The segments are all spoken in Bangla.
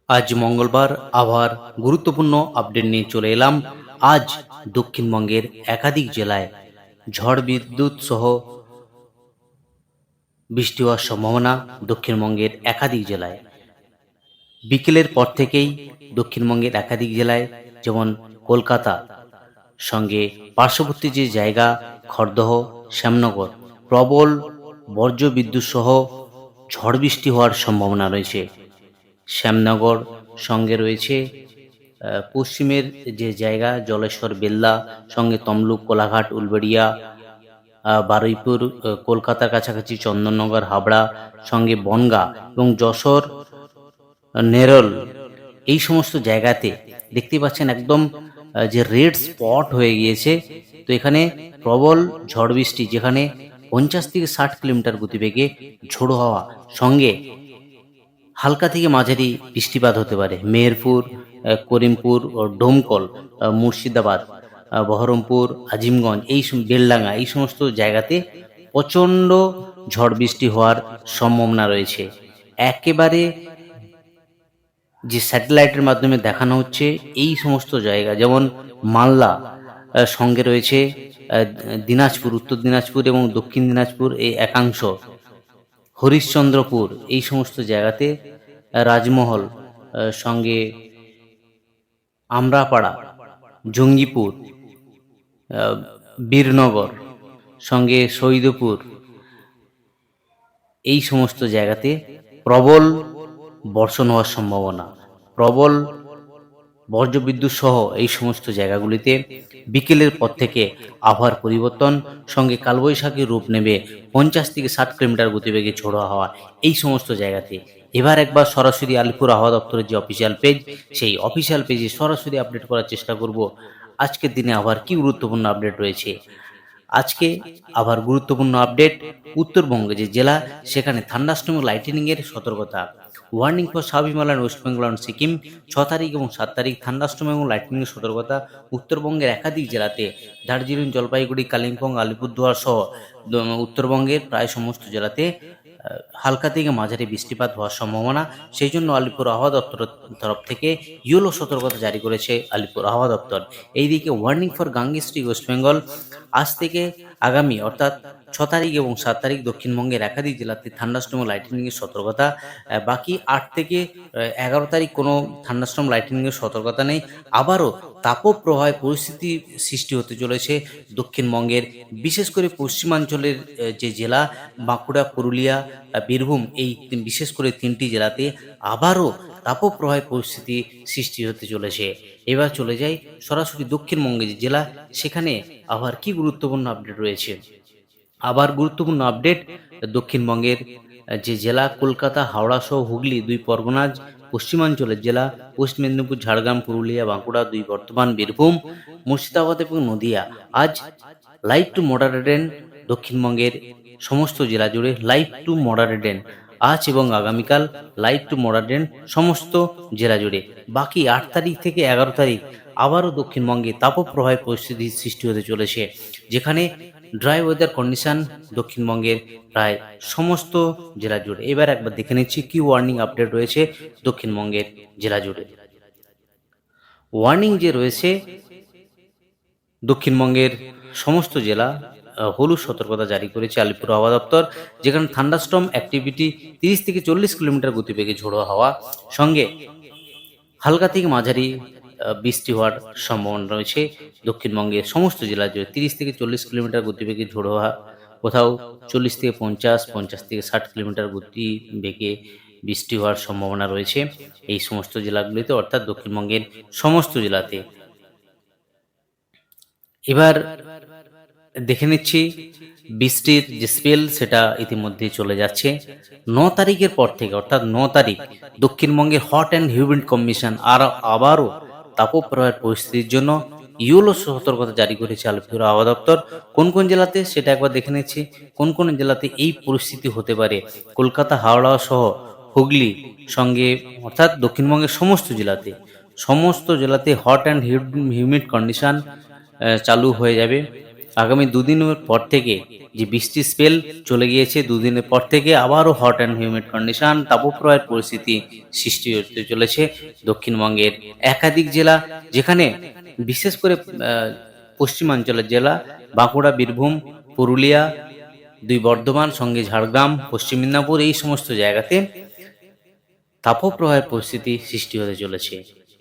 আজ মঙ্গলবার আবার গুরুত্বপূর্ণ আপডেট নিয়ে চলে এলাম। আজ দক্ষিণবঙ্গের একাধিক জেলায় ঝড় বিদ্যুৎ সহ বৃষ্টি হওয়ার সম্ভাবনা। দক্ষিণবঙ্গের একাধিক জেলায় বিকেলের পর থেকেই দক্ষিণবঙ্গের একাধিক জেলায়, যেমন কলকাতা সঙ্গে পার্শ্ববর্তী যে জায়গা খড়দহ, শ্যামনগর, প্রবল বজ্র বিদ্যুৎ সহ ঝড় বৃষ্টি হওয়ার সম্ভাবনা রয়েছে। শ্যামনগর সঙ্গে রয়েছে পশ্চিমের যে জায়গা জলেশ্বর, বেল্লা, সঙ্গে তমলুক, কোলাঘাট, উলবেড়িয়া, বারুইপুর, কলকাতার কাছাকাছি চন্দননগর, হাবড়া, সঙ্গে বনগাঁ এবং যশোর, নেরল, এই সমস্ত জায়গাতে দেখতে পাচ্ছেন একদম যে রেড স্পট হয়ে গিয়েছে। তো এখানে প্রবল ঝড় বৃষ্টি, যেখানে 50 থেকে 60 কিলোমিটার গতিবেগে ঝোড়ো হাওয়া সঙ্গে হালকা থেকে মাঝারি বৃষ্টিপাত হতে পারে। মেহেরপুর, করিমপুর ও ডোমকল, মুর্শিদাবাদ, বহরমপুর, আজিমগঞ্জ, বেলডাঙ্গা, এই সমস্ত জায়গাতে প্রচণ্ড ঝড় বৃষ্টি হওয়ার সম্ভাবনা রয়েছে। একেবারে যে স্যাটেলাইটের মাধ্যমে দেখানো হচ্ছে এই সমস্ত জায়গা, যেমন মালদা, সঙ্গে রয়েছে দিনাজপুর, উত্তর দিনাজপুর এবং দক্ষিণ দিনাজপুর এই একাংশ, হরিশ্চন্দ্রপুর, এই সমস্ত জায়গাতে, রাজমহল, সঙ্গে আমরাপাড়া, জঙ্গিপুর, বীরনগর, সঙ্গে শহীদপুর, এই সমস্ত জায়গাতে প্রবল বর্ষণ হওয়ার সম্ভাবনা। প্রবল বজ্রবিদ্যুৎ সহ এই সমস্ত জায়গাগুলিতে বিকেলের পর থেকে আবহাওয়ার পরিবর্তন, সঙ্গে কালবৈশাখীর রূপ নেবে 50 থেকে 60 কিলোমিটার গতিবেগে ঝোড়ো হাওয়া এই সমস্ত জায়গাতে। এবার একবার সরাসরি আলিপুর আবহাওয়া দপ্তরের যে অফিসিয়াল পেজ, সেই অফিসিয়াল পেজে সরাসরি আপডেট করার চেষ্টা করব আজকের দিনে আবার কি গুরুত্বপূর্ণ আপডেট রয়েছে। আজকে আবার গুরুত্বপূর্ণ আপডেট, উত্তরবঙ্গে যে জেলা সেখানে থান্ডারস্টর্ম ও লাইটেনিং এর সতর্কতা। Warning for sub Himalayan, West Bengal and Sikkim. 6 তারিখ এবং 7 তারিখ থান্ডারস্টর্ম এবং লাইটেনিং এর সতর্কতা উত্তরবঙ্গের একাধিক জেলাতে। দার্জিলিং, জলপাইগুড়ি, কালিম্পং, আলিপুরদুয়ার সহ উত্তরবঙ্গের প্রায় সমস্ত জেলাতে হালকা থেকে মাঝারি বৃষ্টিপাত হওয়ার সম্ভাবনা। সেই জন্য আলিপুর আবহাওয়া দপ্তরের তরফ থেকে ইয়েলো সতর্কতা জারি করেছে আলিপুর আবহাওয়া দপ্তর। এইদিকে ওয়ার্নিং ফর গাঙ্গেস্ট্রি, ওয়েস্ট বেঙ্গল। আজ থেকে আগামী অর্থাৎ 6 তারিখ এবং 7 তারিখ দক্ষিণবঙ্গের একাধিক জেলাতে থান্ডারস্টর্ম লাইটেনিং এর সতর্কতা। বাকি 8 থেকে 11 তারিখ কোনো থান্ডারস্টর্ম লাইটেনিং এর সতর্কতা নেই। আবারও তাপপ্রবাহের পরিস্থিতি সৃষ্টি হতে চলেছে দক্ষিণবঙ্গের, বিশেষ করে পশ্চিমাঞ্চলের যে জেলা বাঁকুড়া, পুরুলিয়া, বীরভূম, এই বিশেষ করে 3টি জেলাতে আবারও তাপপ্রবাহের পরিস্থিতি সৃষ্টি হতে চলেছে। এবার চলে যাই সরাসরি দক্ষিণবঙ্গে যে জেলা, সেখানে আবার কি গুরুত্বপূর্ণ আপডেট রয়েছে। আবার গুরুত্বপূর্ণ আপডেট, দক্ষিণবঙ্গের যে জেলা কলকাতা, হাওড়া সহ হুগলি 2 পরগনাজ, পশ্চিমাঞ্চলের জেলা পশ্চিম মেদিনীপুর, ঝাড়গ্রাম, পুরুলিয়া, বাঁকুড়া 2 বর্ধমান, বীরভূম, মুর্শিদাবাদ এবং নদিয়া আজ লাইট টু মডারেট রেন। দক্ষিণবঙ্গের সমস্ত জেলা জুড়ে লাইট টু মডারেট রেন আজ এবং আগামীকাল, লাইট টু মডারেট রেন সমস্ত জেলা জুড়ে। বাকি 8 তারিখ থেকে 11 তারিখ আবারও দক্ষিণবঙ্গে তাপপ্রবাহের পরিস্থিতির সৃষ্টি হতে চলেছে, যেখানে ড্রাই ওয়েদার কন্ডিশন দক্ষিণবঙ্গের প্রায় সমস্ত জেলা জুড়ে। এবার একবার দেখে নিচ্ছি কি ওয়ার্নিং আপডেট রয়েছে দক্ষিণবঙ্গের জেলা জুড়ে। ওয়ার্নিং যে রয়েছে দক্ষিণবঙ্গের সমস্ত জেলা, হলুদ সতর্কতা জারি করেছে আলিপুর আবহাওয়া দপ্তর, যেখানে থান্ডারস্টর্ম অ্যাক্টিভিটি 30 থেকে 40 কিলোমিটার গতিবেগে ঝোড়ো হাওয়া সঙ্গে হালকা থেকে মাঝারি বৃষ্টি হওয়ার সম্ভাবনা রয়েছে দক্ষিণবঙ্গের সমস্ত জেলা জুড়ে। 30 থেকে 40 কিলোমিটার গতিবেগে ঝোড়ো হাওয়া, কোথাও 40 থেকে 50, 50 থেকে 60 কিলোমিটার গতিবেগে বৃষ্টি হওয়ার সম্ভাবনা রয়েছে এই সমস্ত জেলাগুলিতে, অর্থাৎ দক্ষিণবঙ্গের সমস্ত জেলাতে। এবার দেখে নিচ্ছি বৃষ্টির যে স্পেল, সেটা ইতিমধ্যে চলে যাচ্ছে। 9 তারিখের পর থেকে অর্থাৎ 9 তারিখ দক্ষিণবঙ্গের হট অ্যান্ড হিউমিড কন্ডিশন আর আবারও তাপপ্রবাহের পরিস্থিতির জন্য ইয়েলো সতর্কতা জারি করেছে আলিপুর আবহাওয়া দপ্তর। কোন কোন জেলাতে সেটা একবার দেখে নিচ্ছি। কোন কোন জেলাতে এই পরিস্থিতি হতে পারে, কলকাতা, হাওড়া সহ হুগলি সঙ্গে, অর্থাৎ দক্ষিণবঙ্গের সমস্ত জেলাতে হট অ্যান্ড হিউমিড কন্ডিশন চালু হয়ে যাবে আগামী দুদিনের পর থেকে যে বৃষ্টির স্পেল চলে গিয়েছে, দুদিনের পর থেকে আবারও হট অ্যান্ড হিউমিড কন্ডিশন, তাপপ্রবাহের পরিস্থিতি সৃষ্টি হতে চলেছে দক্ষিণবঙ্গের একাধিক জেলা, যেখানে বিশেষ করে পশ্চিমাঞ্চলের জেলা বাঁকুড়া, বীরভূম, পুরুলিয়া, দুই বর্ধমান, সঙ্গে ঝাড়গ্রাম, পশ্চিম মেদিনীপুর, এই সমস্ত জায়গাতে তাপপ্রবাহের পরিস্থিতি সৃষ্টি হতে চলেছে।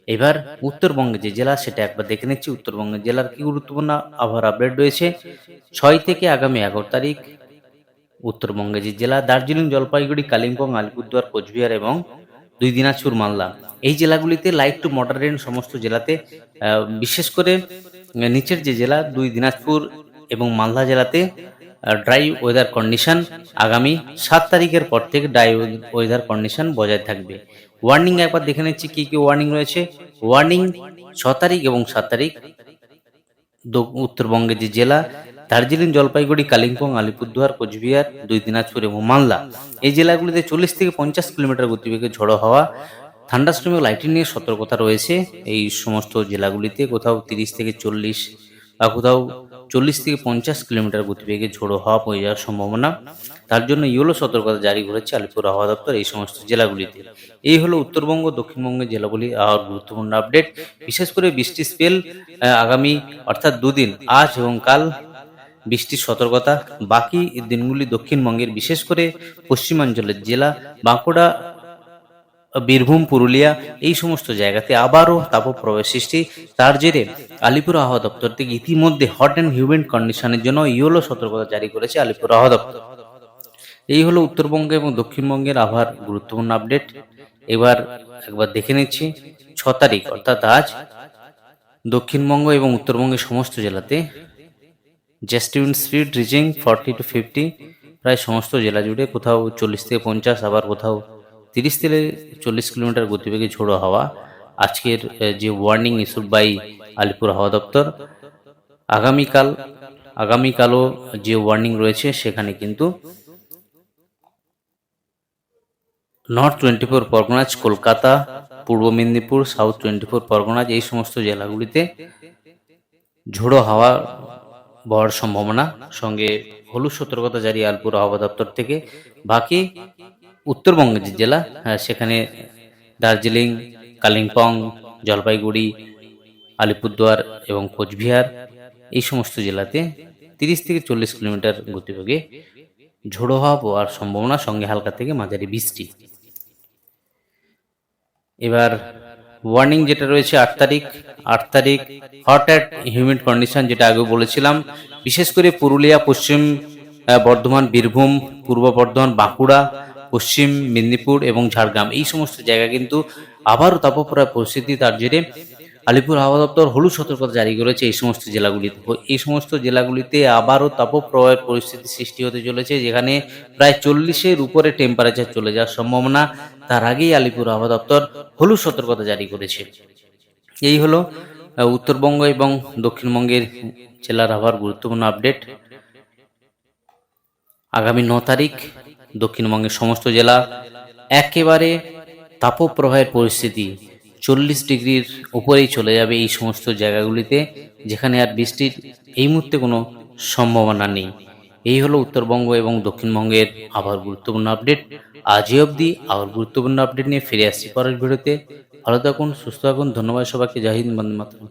এবার উত্তরবঙ্গে যে জেলা সেটা একবার দেখে নিচ্ছি। উত্তরবঙ্গের জেলার কি গুরুত্বপূর্ণ আবহাওয়ার আপডেট রয়েছে। 6 থেকে আগামী 11 তারিখ উত্তরবঙ্গে যে জেলা দার্জিলিং, জলপাইগুড়ি, কালিম্পং, আলিপুরদুয়ার, কোচবিহার এবং 2 দিনাজপুর, মালদা, এই জেলাগুলিতে লাইট টু মডারেট, সমস্ত জেলাতে বিশেষ করে নিচের যে জেলা 2 দিনাজপুর এবং মালদা জেলাতে ড্রাই ওয়েদার কন্ডিশন আগামী 7 তারিখের পর থেকে ড্রাই ওয়েদার কন্ডিশন বজায় থাকবে। ওয়ার্নিং একবার দেখে নিচ্ছি কি কি ওয়ার্নিং রয়েছে। ওয়ার্নিং 6 তারিখ এবং 7 তারিখ উত্তরবঙ্গের যে জেলা দার্জিলিং, জলপাইগুড়ি, কালিম্পং, আলিপুরদুয়ার, কোচবিহার, 2 দিনাজপুর এবং মালদা, এই জেলাগুলিতে 40 থেকে 50 কিলোমিটার গতিবেগে ঝোড়ো হাওয়া, থান্ডারস্টর্ম এবং লাইটিং নিয়ে সতর্কতা রয়েছে। এই সমস্ত জেলাগুলিতে কোথাও 30 থেকে 40 বা কোথাও 40 থেকে 50 কিলোমিটার গতিবেগে ঝোড়ো হাওয়া বয়ে যাওয়ার সম্ভাবনা। তার জন্য ইয়েলো সতর্কতা জারি করেছে আলিপুর আবহাওয়া দপ্তর এই সমস্ত জেলাগুলিতে। এই হলো উত্তরবঙ্গ দক্ষিণবঙ্গের জেলাগুলি আর গুরুত্বপূর্ণ আপডেট। বিশেষ করে বৃষ্টির স্পেল আগামী অর্থাৎ দুদিন, আজ এবং কাল বৃষ্টির সতর্কতা। বাকি দিনগুলি দক্ষিণবঙ্গের বিশেষ করে পশ্চিমাঞ্চলের জেলা বাঁকুড়া, বীরভূম, পুরুলিয়া, এই সমস্ত জায়গাতে আবারও তাপপ্রবাহ সৃষ্টি। তার জেরে আলিপুর আবহাওয়া দপ্তর থেকে ইতিমধ্যে হট অ্যান্ড হিউমিড কন্ডিশনের জন্য ইয়েলো সতর্কতা জারি করেছে আলিপুর আবহাওয়া দপ্তর। এই হলো উত্তরবঙ্গ এবং দক্ষিণবঙ্গের আবহাওয়ার গুরুত্বপূর্ণ আপডেট। এবার একবার দেখে নিচ্ছি 6 তারিখ অর্থাৎ আজ দক্ষিণবঙ্গ এবং উত্তরবঙ্গের সমস্ত জেলাতে জেস্ট উইন্ড স্পিড রিচিং 40 to 50, প্রায় সমস্ত জেলা জুড়ে কোথাও 40 থেকে 50, আবার কোথাও 30 থেকে 40 কিলোমিটার গতিবেগে ঝোড়ো হাওয়া। আজকের যে ওয়ার্নিং ইস্যুড বাই আলিপুর হাওয়া দপ্তর, আগামীকালও যে ওয়ার্নিং রয়েছে সেখানে কিন্তু নর্থ 24 পরগনাজ, কলকাতা, পূর্ব মেদিনীপুর, সাউথ 24 পরগনাজ, এই সমস্ত জেলাগুলিতে ঝোড়ো হাওয়া বওয়ার সম্ভাবনা, সঙ্গে হলুদ সতর্কতা জারি আলিপুর আবহাওয়া দপ্তর থেকে। বাকি উত্তরবঙ্গের যে জেলা সেখানে দার্জিলিং, কালিম্পং, জলপাইগুড়ি, আলিপুরদুয়ার এবং কোচবিহার, এই সমস্ত জেলাতে 30 থেকে 40 কিলোমিটার গতিবেগে ঝোড়ো হাওয়া বওয়ার সম্ভাবনা, সঙ্গে হালকা থেকে মাঝারি বৃষ্টি। এবার ওয়ার্নিং যেটা রয়েছে 8 তারিখ হট অ্যান্ড হিউমিড কন্ডিশন, যেটা আগে বলেছিলাম, বিশেষ করে পুরুলিয়া, পশ্চিম বর্ধমান, বীরভূম, পূর্ব বর্ধমান, বাঁকুড়া, পশ্চিম মেদিনীপুর এবং ঝাড়গ্রাম, এই সমস্ত জায়গা কিন্তু আবারও তাপপ্রবাহ পরিস্থিতি। তার জেরে আলিপুর আবহাওয়া দপ্তর হলুদ সতর্কতা জারি করেছে এই সমস্ত জেলাগুলিতে। এই সমস্ত জেলাগুলিতে আবারও তাপপ্রবাহের পরিস্থিতি সৃষ্টি হতে চলেছে, যেখানে প্রায় 40-এর উপরে টেম্পারেচার চলে যাওয়ার সম্ভাবনা। তার আগেই আলিপুর আবহাওয়া দপ্তর হলুদ সতর্কতা জারি করেছে। এই হলো উত্তরবঙ্গ এবং দক্ষিণবঙ্গের জেলার আবহাওয়ার গুরুত্বপূর্ণ আপডেট। আগামী 9 তারিখ দক্ষিণবঙ্গের সমস্ত জেলা একেবারে তাপপ্রবাহের পরিস্থিতি 40 ডিগ্রির উপরেই চলে যাবে এই সমস্ত জায়গাগুলিতে, যেখানে আর বৃষ্টির এই মুহূর্তে কোনো সম্ভাবনা নেই। এই হলো উত্তরবঙ্গ এবং দক্ষিণবঙ্গের আবহাওয়ার গুরুত্বপূর্ণ আপডেট। আজই অবধি আবার গুরুত্বপূর্ণ আপডেট নিয়ে ফিরে আসছি পরের ভিডিওতে। ভালো থাকুন, সুস্থ থাকুন, ধন্যবাদ সবাইকে। জয় হিন্দ, বন্দে মাতরম।